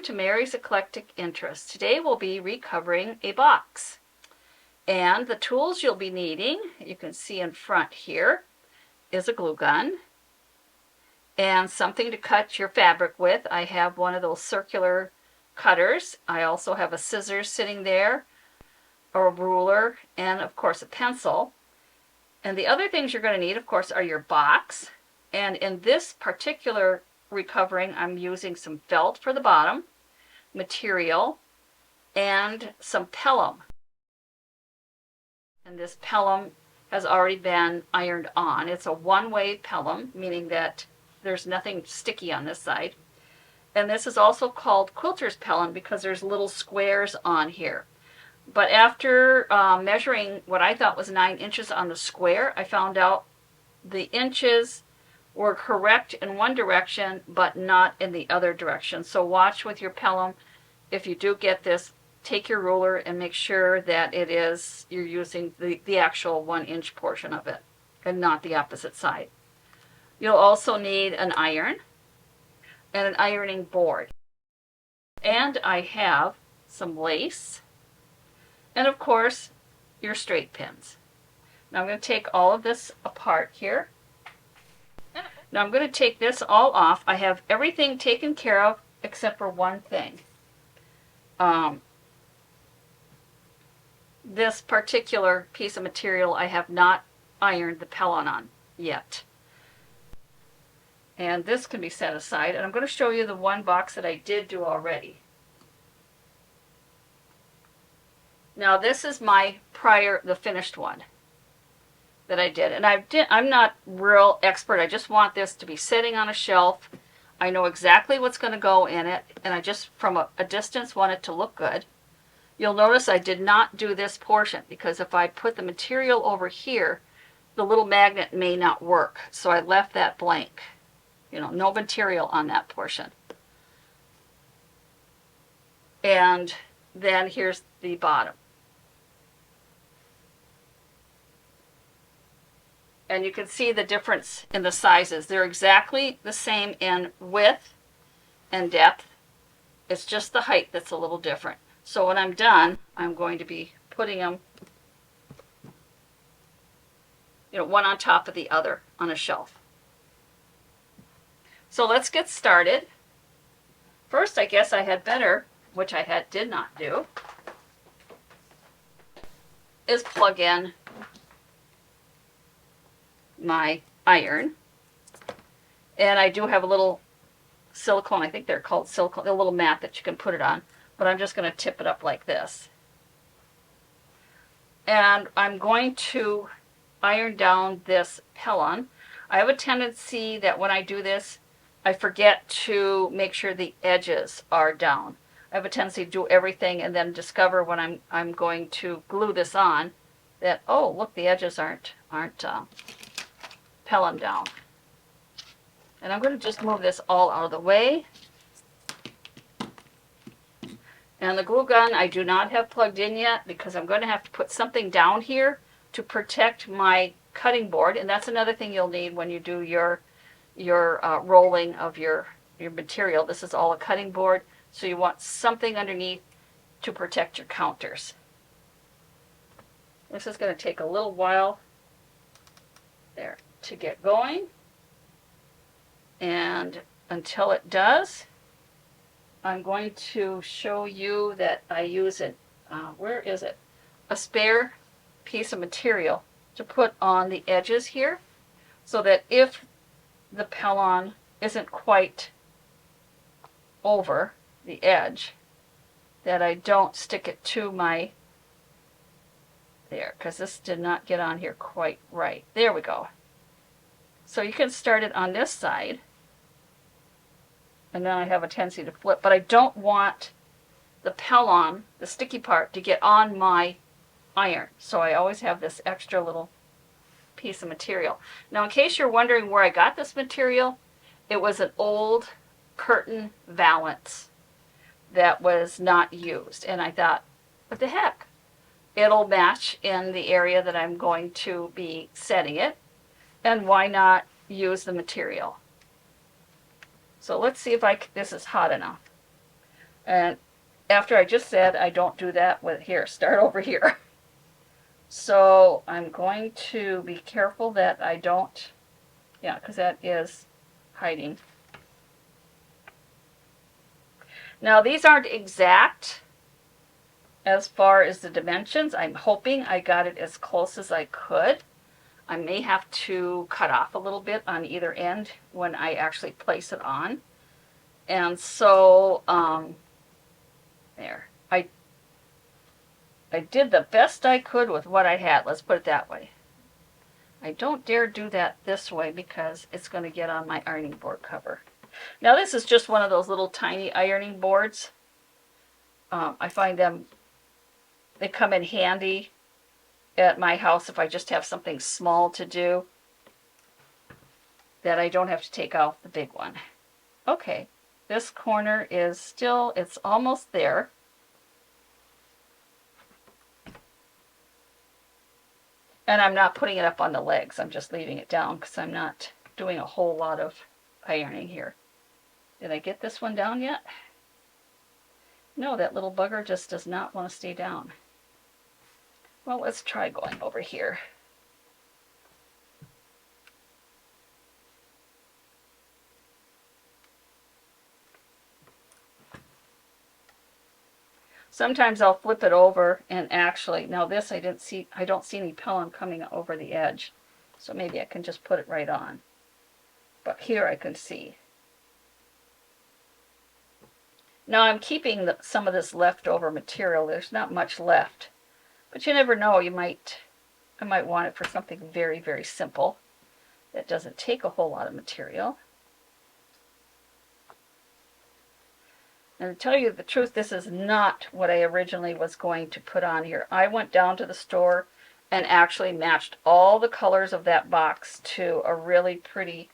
to Mary's Eclectic Interest. Today we'll be recovering a box. And the tools you'll be needing, you can see in front here, is a glue gun and something to cut your fabric with. I have one of those circular cutters. I also have a scissors sitting there, or a ruler, and of course a pencil. And the other things you're going to need, of course, are your box. And in this particular recovering, I'm using some felt for the bottom material and some pelham. And this pelham has already been ironed on. It's a one-way pelham, meaning that there's nothing sticky on this side. And this is also called quilter's pelham because there's little squares on here. But after measuring what I thought was 9 inches on the square, I found out the inches were correct in one direction, but not in the other direction. So watch with your pelham. If you do get this, take your ruler and make sure that you're using the actual 1-inch portion of it and not the opposite side. You'll also need an iron and an ironing board. And I have some lace and of course your straight pins. Now I'm going to take all of this apart here. Now I'm going to take this all off. I have everything taken care of except for one thing. This particular piece of material I have not ironed the pelham on yet. And this can be set aside. And I'm going to show you the one box that I did do already. Now this is the finished one that I did. And I'm not real expert. I just want this to be sitting on a shelf. I know exactly what's going to go in it. And I just, from a distance, want it to look good. You'll notice I did not do this portion because if I put the material over here, the little magnet may not work. So I left that blank. No material on that portion. And then here's the bottom. And you can see the difference in the sizes. They're exactly the same in width and depth. It's just the height that's a little different. So when I'm done, I'm going to be putting them, one on top of the other on a shelf. So let's get started. First, I guess I had better, which I did not do, is plug in my iron. And I do have a little silicone, I think they're called silicone, a little mat that you can put it on. But I'm just going to tip it up like this. And I'm going to iron down this pelham. I have a tendency that when I do this, I forget to make sure the edges are down. I have a tendency to do everything and then discover when I'm going to glue this on that, oh, look, the edges aren't pelham down. And I'm going to just move this all out of the way. And the glue gun I do not have plugged in yet because I'm going to have to put something down here to protect my cutting board. And that's another thing you'll need when you do your rolling of your material. This is all a cutting board, so you want something underneath to protect your counters. This is going to take a little while there to get going. And until it does, I'm going to show you that I use a spare piece of material to put on the edges here so that if the pelham isn't quite over the edge, that I don't stick it to there, because this did not get on here quite right. There we go. So you can start it on this side. And then I have a tendency to flip, but I don't want the pelham, the sticky part, to get on my iron. So I always have this extra little piece of material. Now, in case you're wondering where I got this material, it was an old curtain valance that was not used. And I thought, what the heck? It'll match in the area that I'm going to be setting it. And why not use the material? So let's see if this is hot enough. And after I just said I don't do that with here, start over here. So I'm going to be careful that I don't, yeah, because that is hiding. Now these aren't exact as far as the dimensions. I'm hoping I got it as close as I could. I may have to cut off a little bit on either end when I actually place it on. And so, there. I did the best I could with what I had. Let's put it that way. I don't dare do that this way because it's going to get on my ironing board cover. Now this is just one of those little tiny ironing boards. I find they come in handy at my house if I just have something small to do, that I don't have to take off the big one. Okay, this corner is still, it's almost there. And I'm not putting it up on the legs. I'm just leaving it down because I'm not doing a whole lot of ironing here. Did I get this one down yet? No, that little bugger just does not want to stay down. Well, let's try going over here. Sometimes I'll flip it over and actually, now this I don't see any pellum coming over the edge. So maybe I can just put it right on. But here I can see. Now I'm keeping some of this leftover material. There's not much left. But you never know, I might want it for something very, very simple that doesn't take a whole lot of material. And to tell you the truth, this is not what I originally was going to put on here. I went down to the store and actually matched all the colors of that box to a really pretty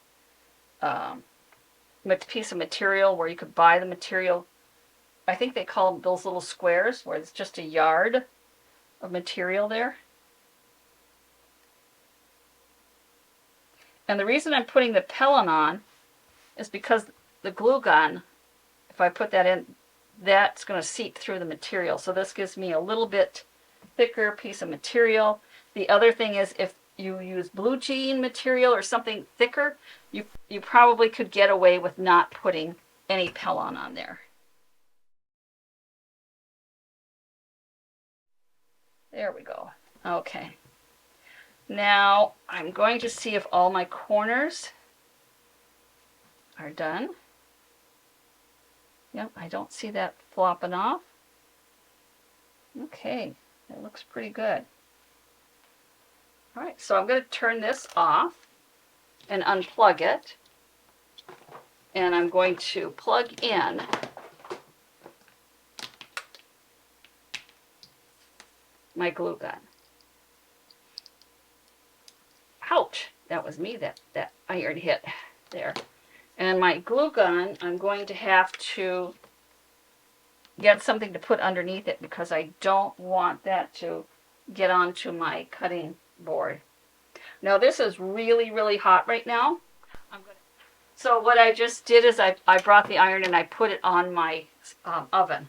piece of material where you could buy the material. I think they call them those little squares where it's just a yard of material there. And the reason I'm putting the Pellon on is because the glue gun, if I put that in, that's going to seep through the material. So this gives me a little bit thicker piece of material. The other thing is if you use blue jean material or something thicker, you probably could get away with not putting any Pellon on there. There we go. Okay. Now I'm going to see if all my corners are done. Yep, I don't see that flopping off. Okay, that looks pretty good. All right, so I'm going to turn this off and unplug it. And I'm going to plug in my glue gun. Ouch, that was me that iron hit there. And my glue gun, I'm going to have to get something to put underneath it because I don't want that to get onto my cutting board. Now this is really, really hot right now. So what I just did is I brought the iron and I put it on my oven.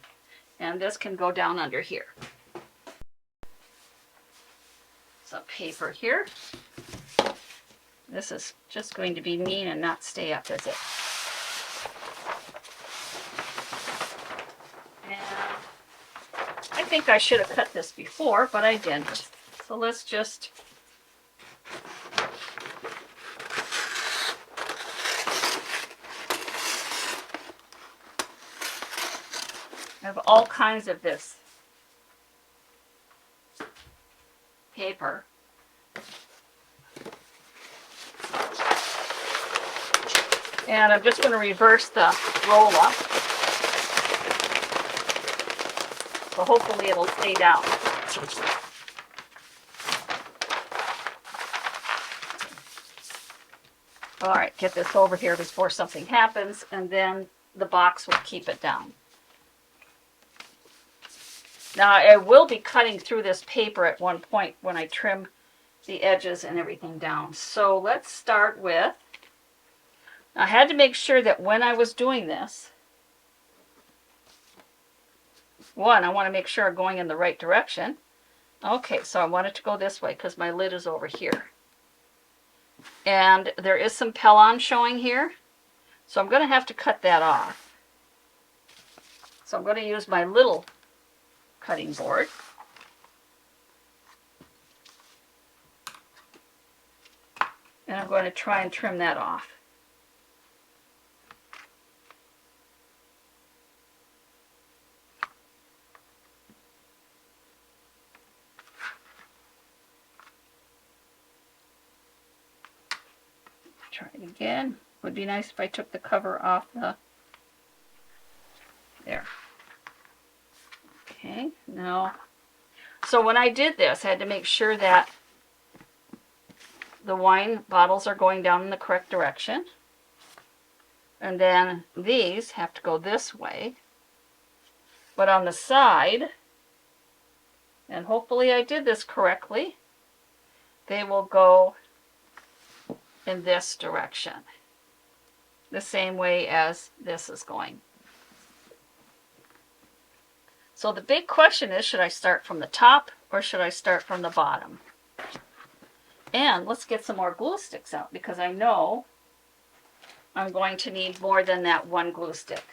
And this can go down under here. Some paper here. This is just going to be mean and not stay up, is it? And I think I should have cut this before, but I didn't. So let's just have all kinds of this paper. And I'm just going to reverse the roll up. So hopefully it'll stay down. All right, get this over here before something happens, and then the box will keep it down. Now I will be cutting through this paper at one point when I trim the edges and everything down. So let's start with, I had to make sure that when I was doing this, One, I want to make sure I'm going in the right direction. Okay, so I want it to go this way because my lid is over here. And there is some Pellon showing here, so I'm going to have to cut that off. So I'm going to use my little cutting board. And I'm going to try and trim that off. Try it again. Would be nice if I took the cover off the... There. Okay, now... So when I did this, I had to make sure that the wine bottles are going down in the correct direction. And then these have to go this way. But on the side, and hopefully I did this correctly, they will go in this direction. The same way as this is going. So the big question is, should I start from the top or should I start from the bottom? And let's get some more glue sticks out because I know I'm going to need more than that one glue stick.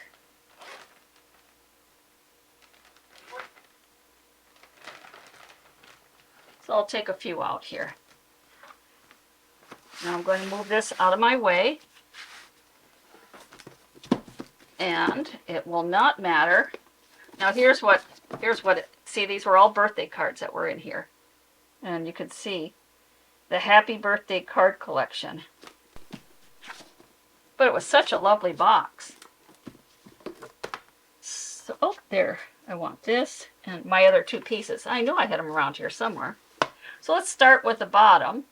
So I'll take a few out here. Now I'm going to move this out of my way. And it will not matter. Now here's what see, these were all birthday cards that were in here. And you can see the happy birthday card collection. But it was such a lovely box. So, oh, there. I want this and my other two pieces. I know I had them around here somewhere. So let's start with the bottom.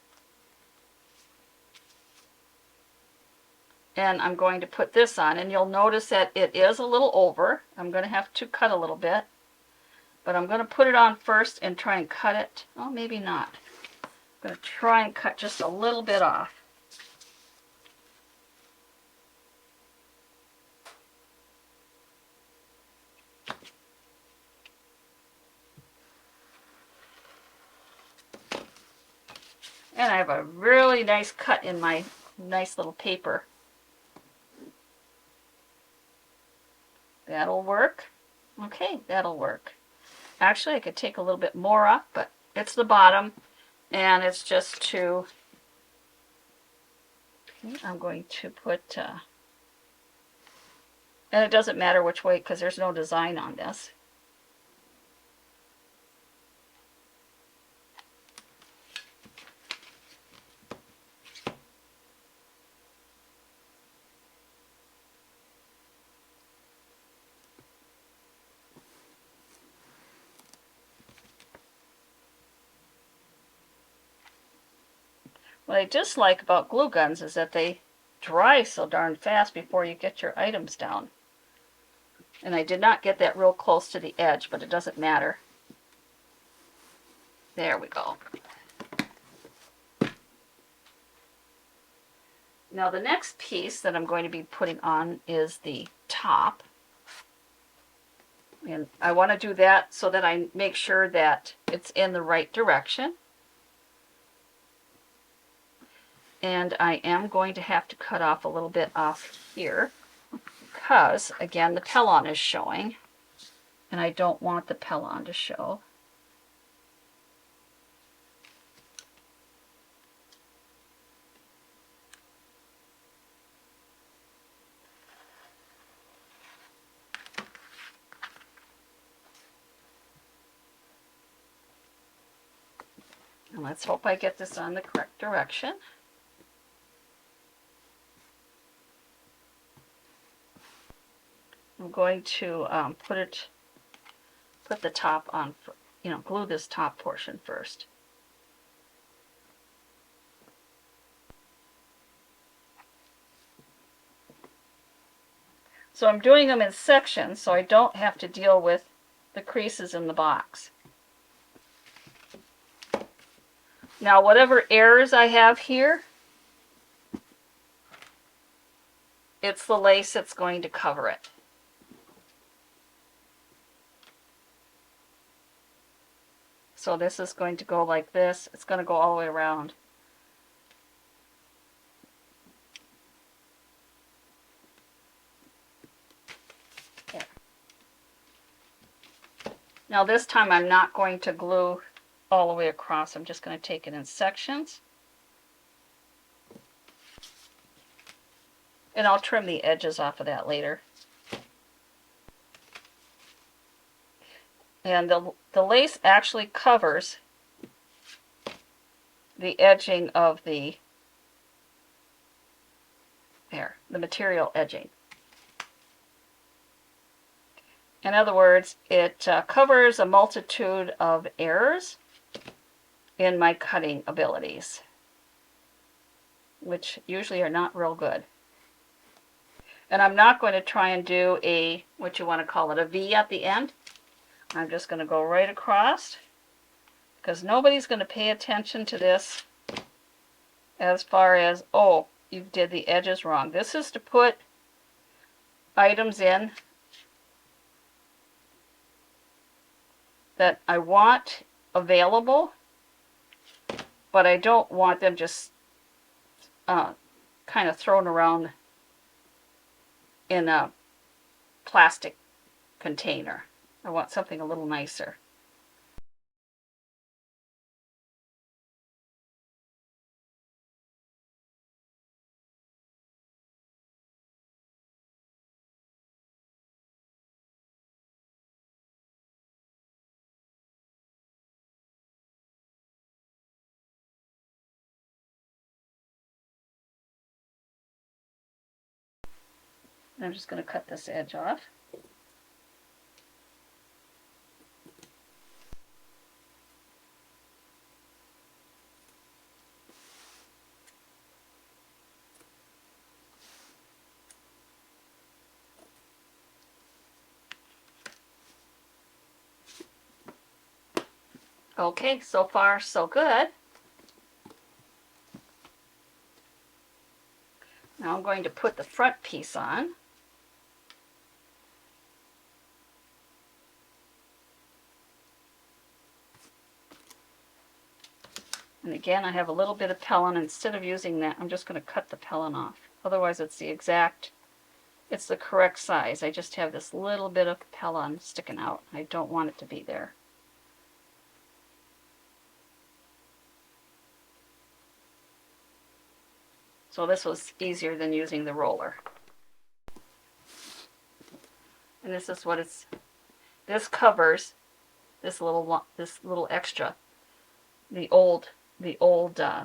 And I'm going to put this on, and you'll notice that it is a little over. I'm going to have to cut a little bit. But I'm going to put it on first and try and cut it. Oh, maybe not. I'm going to try and cut just a little bit off. And I have a really nice cut in my nice little paper. That'll work. Okay, that'll work. Actually, I could take a little bit more off, but it's the bottom, and it's just to... Okay, I'm going to put... and it doesn't matter which way, because there's no design on this. What I dislike about glue guns is that they dry so darn fast before you get your items down. And I did not get that real close to the edge, but it doesn't matter. There we go. Now the next piece that I'm going to be putting on is the top. And I want to do that so that I make sure that it's in the right direction. And I am going to have to cut off a little bit off here because, again, the Pellon is showing. And I don't want the Pellon to show. And let's hope I get this on the correct direction. I'm going to put the top on, glue this top portion first. So I'm doing them in sections so I don't have to deal with the creases in the box. Now whatever errors I have here, it's the lace that's going to cover it. So this is going to go like this. It's going to go all the way around. There. Now this time I'm not going to glue all the way across. I'm just going to take it in sections. And I'll trim the edges off of that later. And the lace actually covers the edging of the material edging. In other words, it covers a multitude of errors in my cutting abilities, which usually are not real good. And I'm not going to try and do a, what you want to call it, a V at the end. I'm just going to go right across, because nobody's going to pay attention to this as far as, oh, you did the edges wrong. This is to put items in that I want available, but I don't want them just kind of thrown around in a plastic container. I want something a little nicer. I'm just going to cut this edge off. Okay, so far so good. Now I'm going to put the front piece on. And again, I have a little bit of pellin. Instead of using that, I'm just going to cut the pellin off. Otherwise, it's the correct size. I just have this little bit of pellin sticking out. I don't want it to be there. So this was easier than using the roller. And this is what this covers this little extra, the old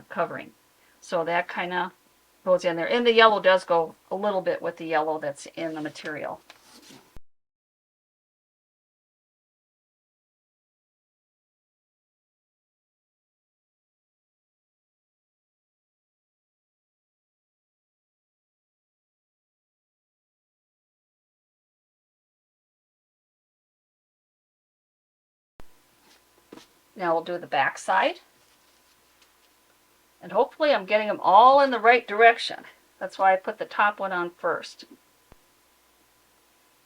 covering. So that kind of goes in there. And the yellow does go a little bit with the yellow that's in the material. Now we'll do the back side. And hopefully I'm getting them all in the right direction. That's why I put the top one on first.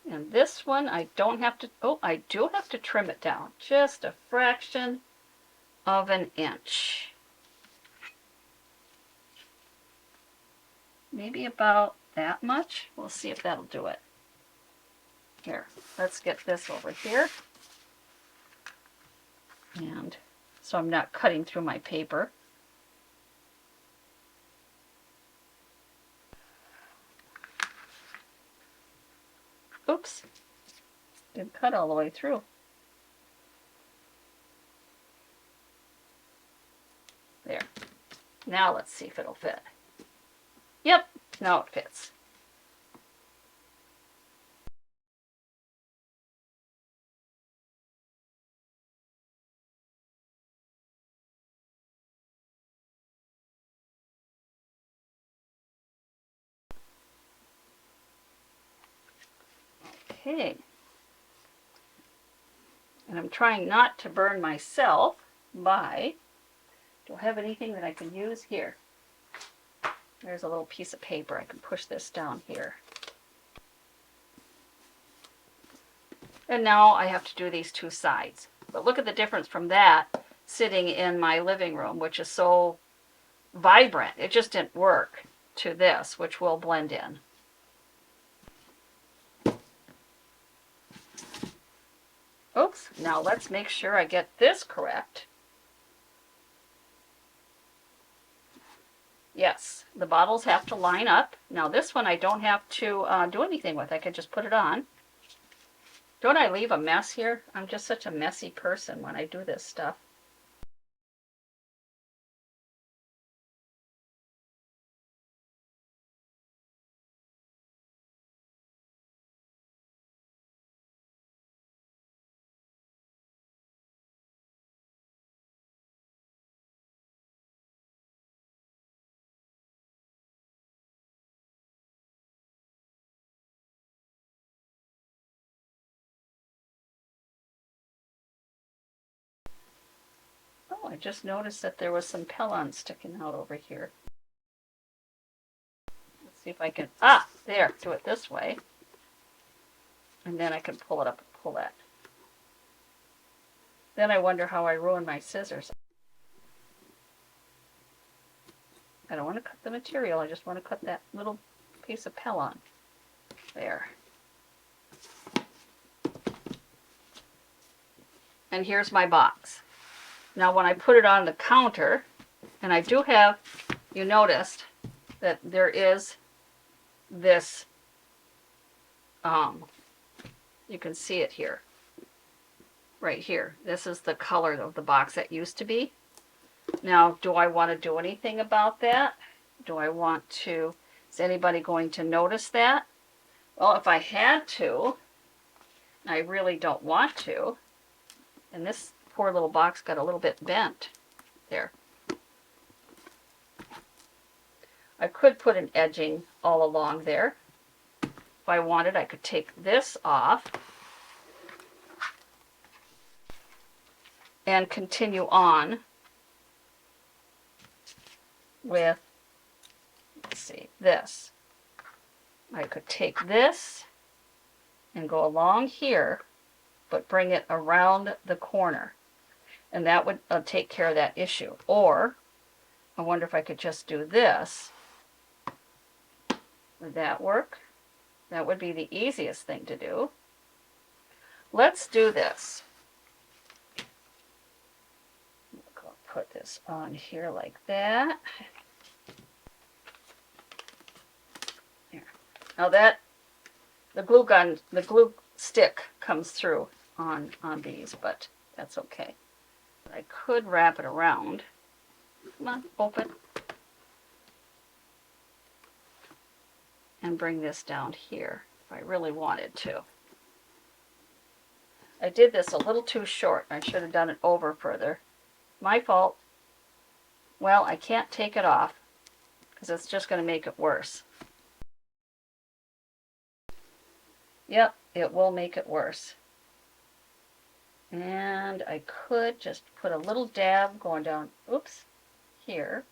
And this one I don't have to, oh, I do have to trim it down. Just a fraction of an inch. Maybe about that much. We'll see if that'll do it. Here, let's get this over here. And so I'm not cutting through my paper. Oops, didn't cut all the way through. There. Now let's see if it'll fit. Yep, now it fits. Okay. And I'm trying not to burn myself by, do I have anything that I can use here? There's a little piece of paper. I can push this down here. And now I have to do these two sides. But look at the difference from that sitting in my living room, which is so vibrant. It just didn't work to this, which will blend in. Oops, now let's make sure I get this correct. Yes, the bottles have to line up. Now this one I don't have to do anything with. I can just put it on. Don't I leave a mess here? I'm just such a messy person when I do this stuff. Oh, I just noticed that there was some Pellon sticking out over here. Let's see if I can, there, do it this way. And then I can pull it up and pull that. Then I wonder how I ruined my scissors. I don't want to cut the material, I just want to cut that little piece of Pellon. There. And here's my box. Now when I put it on the counter, and I do have, you noticed that there is this, you can see it here, right here. This is the color of the box that used to be. Now, do I want to do anything about that? Do I want to, is anybody going to notice that? Well, if I had to, I really don't want to, and this poor little box got a little bit bent there. I could put an edging all along there. If I wanted, I could take this off and continue on with, let's see, this. I could take this and go along here, but bring it around the corner. And that would take care of that issue. Or, I wonder if I could just do this. Would that work? That would be the easiest thing to do. Let's do this. I'll put this on here like that. There. Now that, the glue stick comes through on these, but that's okay. I could wrap it around. Come on, open. And bring this down here if I really wanted to. I did this a little too short. I should have done it over further. My fault. Well, I can't take it off because it's just going to make it worse. Yep, it will make it worse. And I could just put a little dab going down, oops, here.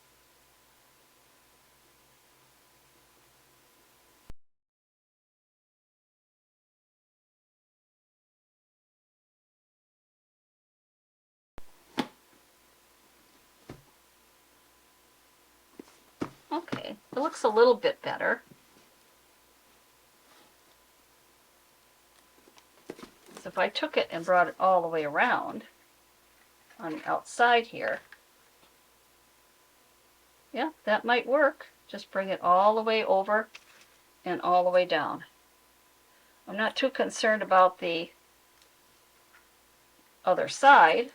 Okay, it looks a little bit better. So if I took it and brought it all the way around on the outside here, yeah, that might work. Just bring it all the way over and all the way down. I'm not too concerned about the other side.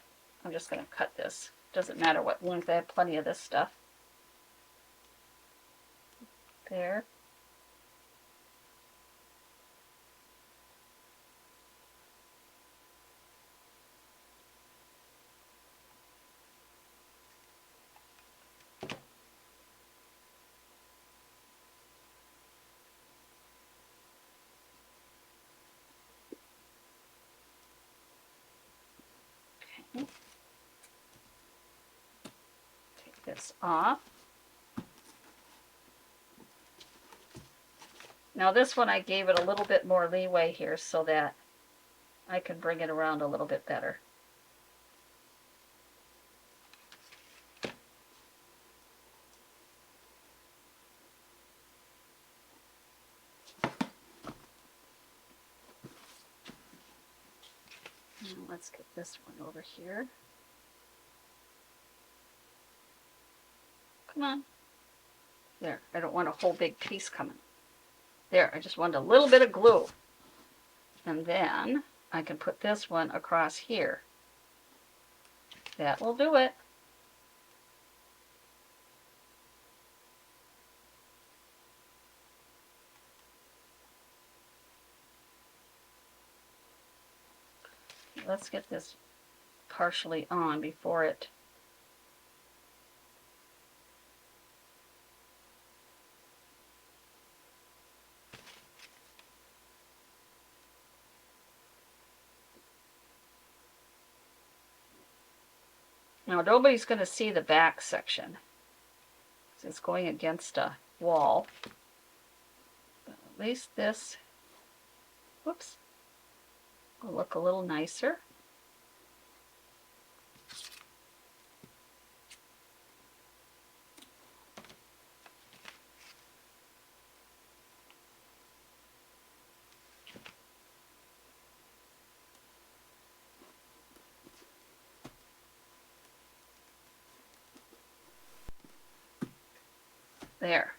I'm just going to cut this. Doesn't matter what length, I have plenty of this stuff. There. Okay. Take this off. Now this one I gave it a little bit more leeway here so that I can bring it around a little bit better. Let's get this one over here. Come on. There, I don't want a whole big piece coming. There, I just want a little bit of glue. And then I can put this one across here. That will do it. Let's get this partially on before it now nobody's going to see the back section. It's going against a wall. But at least this, whoops, will look a little nicer. There.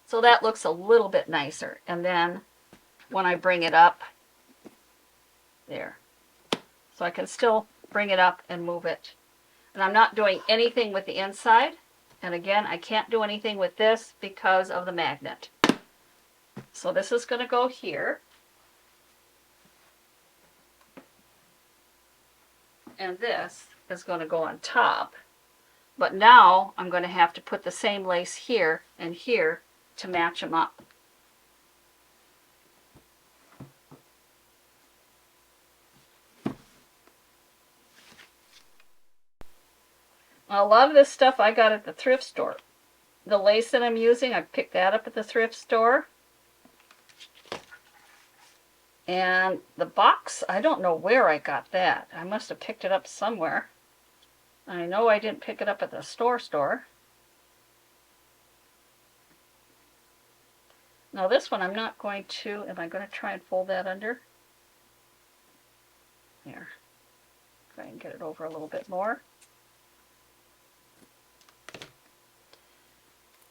So that looks a little bit nicer. And then when I bring it up, there. So I can still bring it up and move it. And I'm not doing anything with the inside. And again, I can't do anything with this because of the magnet. So this is going to go here. And this is going to go on top. But now I'm going to have to put the same lace here and here to match them up. A lot of this stuff I got at the thrift store. The lace that I'm using, I picked that up at the thrift store. And the box, I don't know where I got that. I must have picked it up somewhere. I know I didn't pick it up at the store. Now this one I'm not going to, am I going to try and fold that under? There. Try and get it over a little bit more.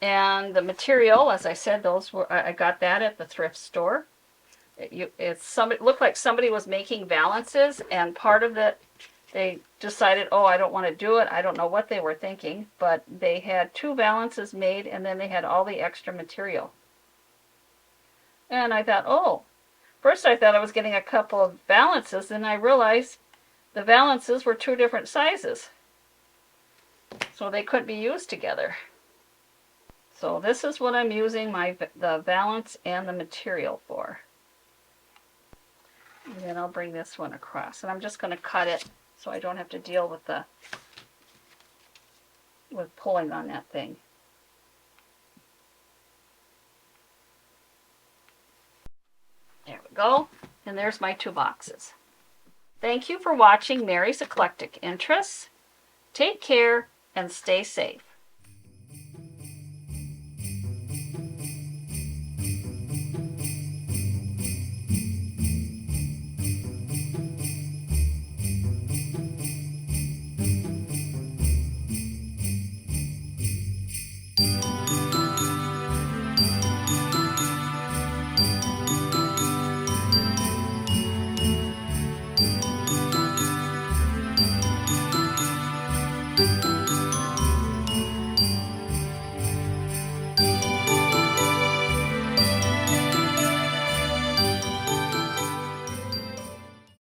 And the material, as I said, those were, I got that at the thrift store. It looked like somebody was making valances, and part of it, they decided, oh, I don't want to do it. I don't know what they were thinking, but they had 2 valances made, and then they had all the extra material. And I thought, oh, first I thought I was getting a couple of valances, and I realized the valances were 2 different sizes. So they couldn't be used together. So this is what I'm using the valance and the material for. And then I'll bring this one across. And I'm just going to cut it so I don't have to deal with pulling on that thing. There we go. And there's my 2 boxes. Thank you for watching Mary's Eclectic Interests. Take care and stay safe.